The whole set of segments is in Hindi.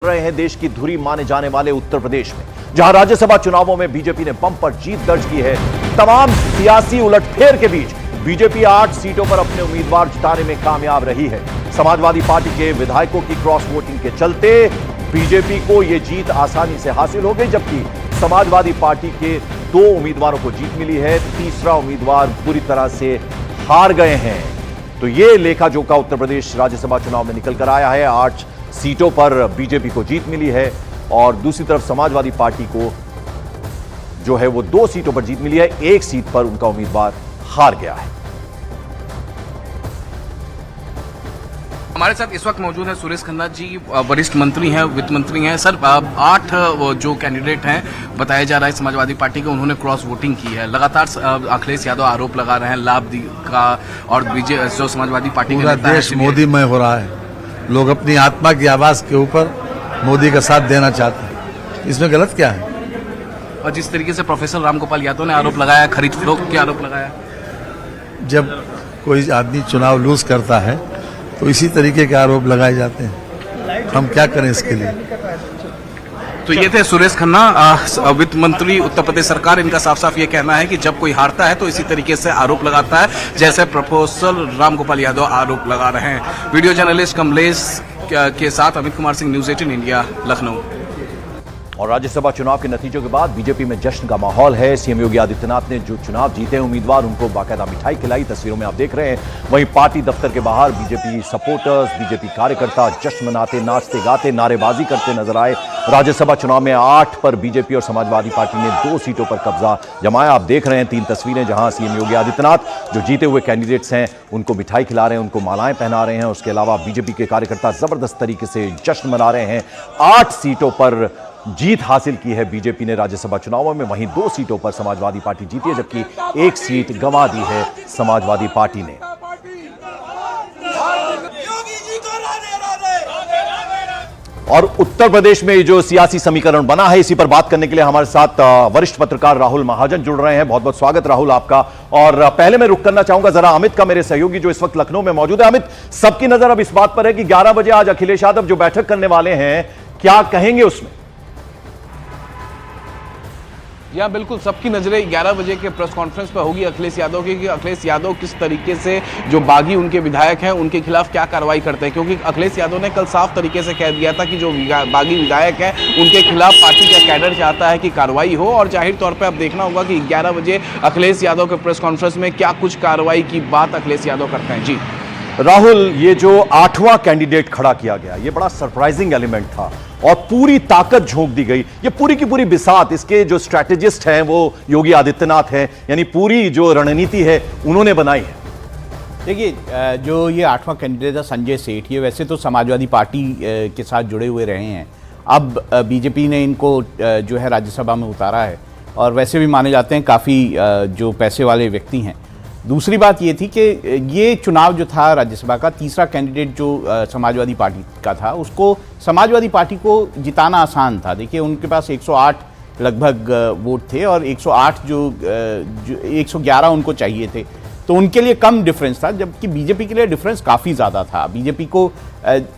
रहे हैं देश की धुरी माने जाने वाले उत्तर प्रदेश में, जहां राज्यसभा चुनावों में बीजेपी ने बम्पर जीत दर्ज की है। तमाम सियासी उलटफेर के बीच बीजेपी 8 सीटों पर अपने उम्मीदवार जिताने में कामयाब रही है। समाजवादी पार्टी के विधायकों की क्रॉस वोटिंग के चलते बीजेपी को यह जीत आसानी से हासिल हो गई, जबकि समाजवादी पार्टी के 2 उम्मीदवारों को जीत मिली है, तीसरा उम्मीदवार बुरी तरह से हार गए हैं। तो यह लेखा जोखा उत्तर प्रदेश राज्यसभा चुनाव में निकल कर आया है। 8 सीटों पर बीजेपी को जीत मिली है और दूसरी तरफ समाजवादी पार्टी को जो है वो 2 सीटों पर जीत मिली है, 1 सीट पर उनका उम्मीदवार हार गया है। हमारे साथ इस वक्त मौजूद है सुरेश खन्ना जी, वरिष्ठ मंत्री हैं, वित्त मंत्री हैं। सर, 8 जो कैंडिडेट हैं बताया जा रहा है समाजवादी पार्टी के, उन्होंने क्रॉस वोटिंग की है। लगातार अखिलेश यादव आरोप लगा रहे हैं लाभ का, और बीजेपी जो समाजवादी पार्टी पूरा देश मोदीमय हो रहा है। लोग अपनी आत्मा की आवाज के ऊपर मोदी का साथ देना चाहते हैं, इसमें गलत क्या है? और जिस तरीके से प्रोफेसर रामगोपाल यादव ने आरोप लगाया, खरीद फरोख्त के आरोप लगाया। जब कोई आदमी चुनाव लूज करता है तो इसी तरीके के आरोप लगाए जाते हैं। हम क्या करें इसके लिए? तो ये थे सुरेश खन्ना, वित्त मंत्री उत्तर प्रदेश सरकार। इनका साफ साफ ये कहना है कि जब कोई हारता है तो इसी तरीके से आरोप लगाता है, जैसे प्रोफेसर रामगोपाल यादव आरोप लगा रहे हैं। वीडियो जर्नलिस्ट कमलेश के साथ अमित कुमार सिंह, न्यूज 18 इंडिया, लखनऊ। और राज्यसभा चुनाव के नतीजों के बाद बीजेपी में जश्न का माहौल है। सीएम योगी आदित्यनाथ ने जो चुनाव जीते हैं उम्मीदवार, उनको बाकायदा मिठाई खिलाई, तस्वीरों में आप देख रहे हैं। वहीं पार्टी दफ्तर के बाहर बीजेपी सपोर्टर्स, बीजेपी कार्यकर्ता जश्न मनाते, नाचते गाते, नारेबाजी करते नजर आए। राज्यसभा चुनाव में 8 पर बीजेपी और समाजवादी पार्टी ने 2 सीटों पर कब्जा जमाया। आप देख रहे हैं 3 तस्वीरें, जहां सीएम योगी आदित्यनाथ जो जीते हुए कैंडिडेट्स हैं उनको मिठाई खिला रहे हैं, उनको मालाएं पहना रहे हैं। उसके अलावा बीजेपी के कार्यकर्ता जबरदस्त तरीके से जश्न मना रहे हैं। 8 सीटों पर जीत हासिल की है बीजेपी ने राज्यसभा चुनावों में, वहीं 2 सीटों पर समाजवादी पार्टी जीती है, जबकि 1 सीट गंवा दी है समाजवादी पार्टी ने। और उत्तर प्रदेश में जो सियासी समीकरण बना है, इसी पर बात करने के लिए हमारे साथ वरिष्ठ पत्रकार राहुल महाजन जुड़ रहे हैं। बहुत बहुत स्वागत राहुल आपका। और पहले मैं रुक करना चाहूंगा जरा अमित का, मेरे सहयोगी जो इस वक्त लखनऊ में मौजूद है। अमित, सबकी नजर अब इस बात पर है कि 11 बजे आज अखिलेश यादव जो बैठक करने वाले हैं, क्या कहेंगे उसमें? या बिल्कुल, सबकी नजरें 11 बजे के प्रेस कॉन्फ्रेंस पर होगी अखिलेश यादव की, कि अखिलेश यादव किस तरीके से जो बागी उनके विधायक हैं उनके खिलाफ क्या कार्रवाई करते हैं। क्योंकि अखिलेश यादव ने कल साफ तरीके से कह दिया था कि जो बागी विधायक हैं उनके खिलाफ पार्टी का कैडर चाहता है कि कार्रवाई हो, और जाहिर तौर पर अब देखना होगा कि 11 बजे अखिलेश यादव के प्रेस कॉन्फ्रेंस में क्या कुछ कार्रवाई की बात अखिलेश यादव करते हैं। जी राहुल, ये जो 8वां कैंडिडेट खड़ा किया गया, ये बड़ा सरप्राइजिंग एलिमेंट था और पूरी ताकत झोंक दी गई। ये पूरी की पूरी बिसात इसके जो स्ट्रैटेजिस्ट हैं वो योगी आदित्यनाथ हैं, यानी पूरी जो रणनीति है उन्होंने बनाई है। देखिए, जो ये 8वां कैंडिडेट है संजय सेठ, ये वैसे तो समाजवादी पार्टी के साथ जुड़े हुए रहे हैं। अब बीजेपी ने इनको जो है राज्यसभा में उतारा है, और वैसे भी माने जाते हैं काफ़ी जो पैसे वाले व्यक्ति हैं। दूसरी बात ये थी कि ये चुनाव जो था राज्यसभा का, तीसरा कैंडिडेट जो समाजवादी पार्टी का था, उसको समाजवादी पार्टी को जिताना आसान था। देखिए, उनके पास 108 लगभग वोट थे और 108 जो 111 उनको चाहिए थे, तो उनके लिए कम डिफरेंस था, जबकि बीजेपी के लिए डिफरेंस काफ़ी ज़्यादा था। बीजेपी को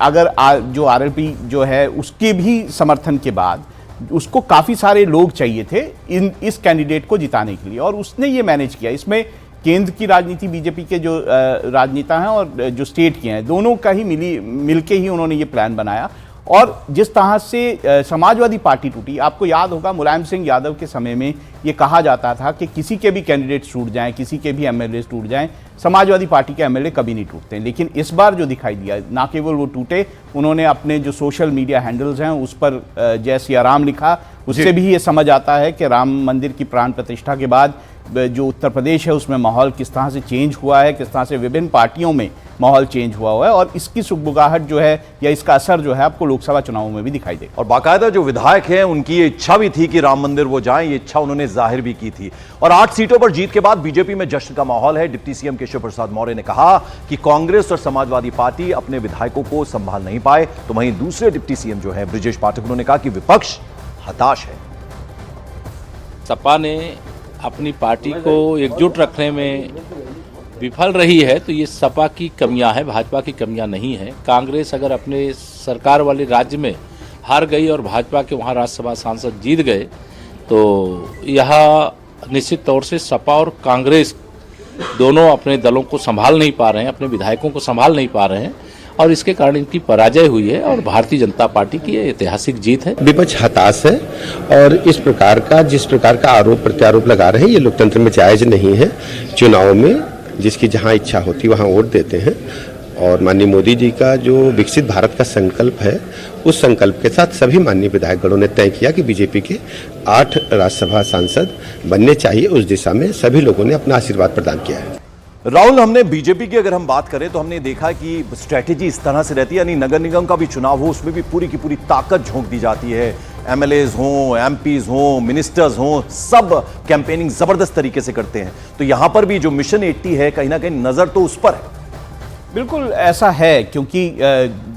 अगर जो आरएलपी जो है उसके भी समर्थन के बाद उसको काफ़ी सारे लोग चाहिए थे इस कैंडिडेट को जिताने के लिए, और उसने ये मैनेज किया। इसमें केंद्र की राजनीति, बीजेपी के जो राजनेता हैं और जो स्टेट के हैं, दोनों का ही मिलके ही उन्होंने ये प्लान बनाया। और जिस तरह से समाजवादी पार्टी टूटी, आपको याद होगा मुलायम सिंह यादव के समय में ये कहा जाता था कि किसी के भी कैंडिडेट्स टूट जाएं, किसी के भी एमएलए टूट जाएं, समाजवादी पार्टी के एमएलए कभी नहीं टूटते। लेकिन इस बार जो दिखाई दिया, ना केवल वो टूटे, उन्होंने अपने जो सोशल मीडिया हैंडल्स हैं उस पर जय सिया राम लिखा। उससे भी ये समझ आता है कि राम मंदिर की प्राण प्रतिष्ठा के बाद जो उत्तर प्रदेश है उसमें माहौल किस तरह से चेंज हुआ है, किस तरह से विभिन्न पार्टियों में माहौल चेंज हुआ है, और इसकी सुगबुगाहट जो है या इसका असर जो है आपको लोकसभा चुनावों में भी दिखाई देगा। और बाकायदा जो विधायक हैं उनकी ये इच्छा भी थी कि राम मंदिर वो जाएं, ये इच्छा उन्होंने जाहिर भी की थी। और 8 सीटों पर जीत के बाद बीजेपी में जश्न का माहौल है। डिप्टी सीएम केशव प्रसाद मौर्य ने कहा कि कांग्रेस और समाजवादी पार्टी अपने विधायकों को संभाल नहीं पाए, तो वहीं दूसरे डिप्टी सीएम जो है ब्रिजेश पाठक, उन्होंने कहा कि विपक्ष हताश है। सपा ने अपनी पार्टी को एकजुट रखने में विफल रही है, तो ये सपा की कमियां है, भाजपा की कमियां नहीं है। कांग्रेस अगर अपने सरकार वाले राज्य में हार गई और भाजपा के वहाँ राज्यसभा सांसद जीत गए, तो यह निश्चित तौर से सपा और कांग्रेस दोनों अपने दलों को संभाल नहीं पा रहे हैं, अपने विधायकों को संभाल नहीं पा रहे हैं और इसके कारण इनकी पराजय हुई है और भारतीय जनता पार्टी की ये ऐतिहासिक जीत है। विपक्ष हताश है और इस प्रकार का जिस प्रकार का आरोप प्रत्यारोप लगा रहे हैं ये लोकतंत्र में जायज नहीं है। चुनाव में जिसकी जहां इच्छा होती वहां वोट देते हैं और माननीय मोदी जी का जो विकसित भारत का संकल्प है उस संकल्प के साथ सभी माननीय विधायकगणों ने तय किया कि बीजेपी के 8 राज्यसभा सांसद बनने चाहिए। उस दिशा में सभी लोगों ने अपना आशीर्वाद प्रदान किया है। राहुल, हमने बीजेपी की अगर हम बात करें तो हमने देखा कि स्ट्रेटेजी इस तरह से रहती है, यानी नगर निगम का भी चुनाव हो उसमें भी पूरी की पूरी ताकत झोंक दी जाती है। एमएलएज हों, एमपीज हों, मिनिस्टर्स हों, सब कैंपेनिंग जबरदस्त तरीके से करते हैं। तो यहां पर भी जो मिशन 80 है कहीं ना कहीं नजर तो उस पर है। बिल्कुल ऐसा है, क्योंकि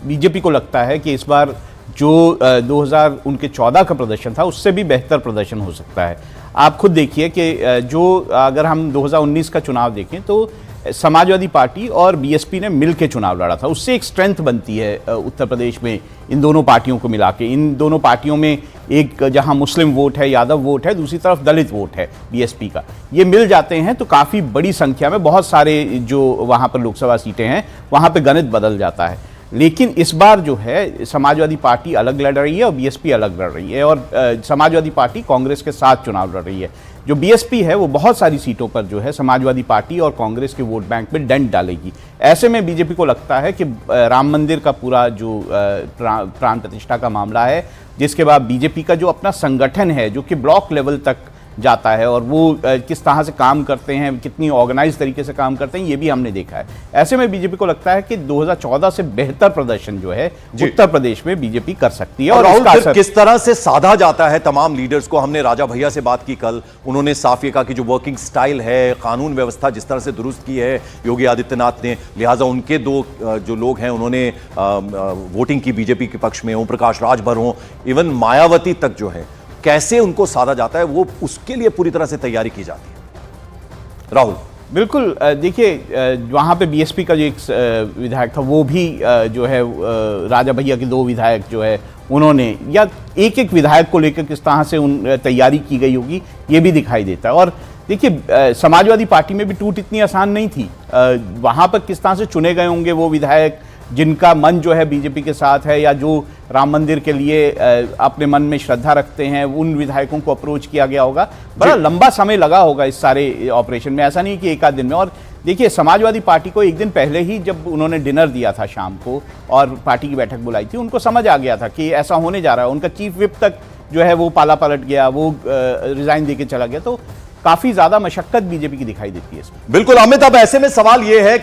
बीजेपी को लगता है कि इस बार जो 2014 का प्रदर्शन था उससे भी बेहतर प्रदर्शन हो सकता है। आप खुद देखिए कि जो अगर हम 2019 का चुनाव देखें तो समाजवादी पार्टी और बीएसपी ने मिल के चुनाव लड़ा था, उससे एक स्ट्रेंथ बनती है उत्तर प्रदेश में इन दोनों पार्टियों को मिला के। इन दोनों पार्टियों में एक जहां मुस्लिम वोट है, यादव वोट है, दूसरी तरफ दलित वोट है बीएसपी का, ये मिल जाते हैं तो काफ़ी बड़ी संख्या में बहुत सारे जो वहां पर लोकसभा सीटें हैं वहां पर गणित बदल जाता है। लेकिन इस बार जो है समाजवादी पार्टी अलग लड़ रही है और बीएसपी अलग लड़ रही है और समाजवादी पार्टी कांग्रेस के साथ चुनाव लड़ रही है। जो बीएसपी है वो बहुत सारी सीटों पर जो है समाजवादी पार्टी और कांग्रेस के वोट बैंक में डेंट डालेगी। ऐसे में बीजेपी को लगता है कि राम मंदिर का पूरा जो प्राण प्रतिष्ठा का मामला है, जिसके बाद बीजेपी का जो अपना संगठन है जो कि ब्लॉक लेवल तक जाता है और वो किस तरह से काम करते हैं, कितनी ऑर्गेनाइज तरीके से काम करते हैं, ये भी हमने देखा है। ऐसे में बीजेपी को लगता है कि 2014 से बेहतर प्रदर्शन जो है उत्तर प्रदेश में बीजेपी कर सकती है। और राहुल, फिर किस तरह से साधा जाता है तमाम लीडर्स को? हमने राजा भैया से बात की कल, उन्होंने साफ ये कहा कि जो वर्किंग स्टाइल है, कानून व्यवस्था जिस तरह से दुरुस्त की है योगी आदित्यनाथ ने, लिहाजा उनके दो जो लोग हैं उन्होंने वोटिंग की बीजेपी के पक्ष में। ओम प्रकाश राजभर हों, इवन मायावती तक जो है, कैसे उनको साधा जाता है, वो उसके लिए पूरी तरह से तैयारी की जाती है। राहुल, बिल्कुल देखिए वहाँ पे बीएसपी का जो एक विधायक था वो भी जो है राजा भैया के 2 विधायक जो है उन्होंने, या एक एक विधायक को लेकर किस तरह से उन तैयारी की गई होगी ये भी दिखाई देता है। और देखिए समाजवादी पार्टी में भी टूट इतनी आसान नहीं थी। वहाँ पर किस तरह से चुने गए होंगे वो विधायक जिनका मन जो है बीजेपी के साथ है, या जो राम मंदिर के लिए अपने मन में श्रद्धा रखते हैं, उन विधायकों को अप्रोच किया गया होगा। बड़ा लंबा समय लगा होगा इस सारे ऑपरेशन में, ऐसा नहीं कि एक आध दिन में। और देखिए समाजवादी पार्टी को एक दिन पहले ही जब उन्होंने डिनर दिया था शाम को और पार्टी की बैठक बुलाई थी, उनको समझ आ गया था कि ऐसा होने जा रहा है। उनका चीफ विप तक जो है वो पाला पलट गया, वो रिजाइन दे के चला गया। तो काफी ज्यादा मशक्कत बीजेपी की दिखाई देती है इसमें। बिल्कुल अमित, अब ऐसे में सवाल यह है